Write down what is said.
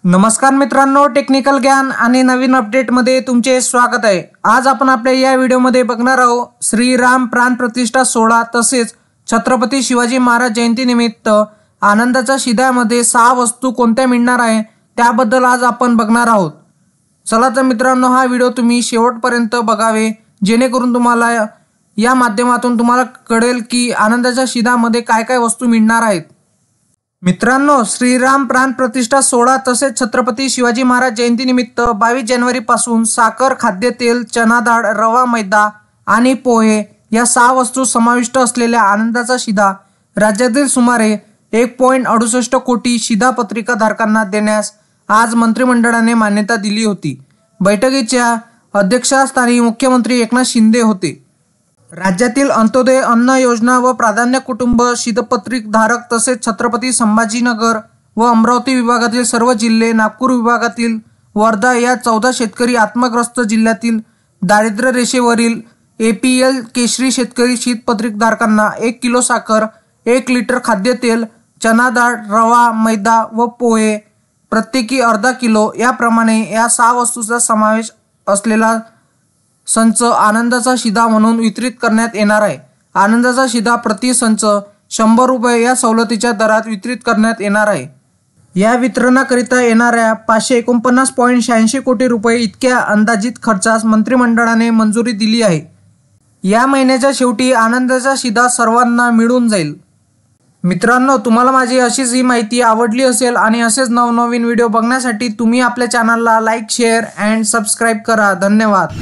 नमस्कार मित्रांनो, टेक्निकल ज्ञान आणि नवीन अपडेटमध्ये तुमचे स्वागत आहे। आज आपण आपल्या या व्हिडिओमध्ये बघणार आहोत श्रीराम प्राण प्रतिष्ठा सोहळा तसेच छत्रपती शिवाजी महाराज जयंती निमित्त आनंदाच्या शिद्यामध्ये 6 वस्तू कोणत्या मिळणार आहे त्याबद्दल आज आपण बघणार आहोत। चला तर मित्रांनो, हा व्हिडिओ तुम्ही शेवटपर्यंत बघावे जेणेकरून तुम्हाला या माध्यमातून तुम्हाला कळेल की आनंदाच्या शिद्यामध्ये काय काय वस्तू मिळणार आहेत। मित्रांनो, श्रीराम प्राण प्रतिष्ठा सोहळा तसेच छत्रपती शिवाजी महाराज जयंती निमित्त 22 जानेवारी पासून साखर, खाद्यतेल, चना डाळ, रवा, मैदा आणि पोहे या 6 वस्तू समाविष्ट असलेल्या आनंदाचा शिधा राज्यातील सुमारे 1.68 कोटी शिधापत्रिका धारकांना देण्यास आज मंत्रिमंडळाने मान्यता दिली होती। बैठकीच्या अध्यक्षस्थानी मुख्यमंत्री एकनाथ शिंदे होते। राज्यातील अंत्योदय अन्न योजना व प्राधान्य कुटुंब शीतपत्रिक धारक तसेच छत्रपती संभाजीनगर व अमरावती विभागातील सर्व जिल्हे, नागपूर विभागातील वर्धा या 14 शेतकरी आत्मग्रस्त जिल्ह्यातील दारिद्र्य रेषेवरील APL केशरी शेतकरी शीतपत्रिक धारकांना 1 किलो साखर, 1 लिटर खाद्यतेल, चना डाळ, रवा, मैदा व पोहे प्रत्येकी अर्धा किलो याप्रमाणे या 6 वस्तूंचा समावेश असलेला संच आनंदाचा शिधा म्हणून वितरित करण्यात येणार आहे। आनंदाचा शिधा प्रति संच 100 रुपये या सवलतीच्या दरात वितरित करण्यात येणार आहे। या वितरणाकरिता येणाऱ्या 549.86 कोटी रुपये इतक्या अंदाजित खर्चास मंत्रिमंडळाने मंजुरी दिली आहे। या महिन्याच्या शेवटी आनंदाचा शिधा सर्वांना मिळून जाईल। मित्रांनो, तुम्हाला माझी अशीच ही माहिती आवडली असेल आणि असेच नवनवीन व्हिडिओ बघण्यासाठी तुम्ही आपल्या चॅनलला लाईक, शेअर अँड सबस्क्राईब करा। धन्यवाद।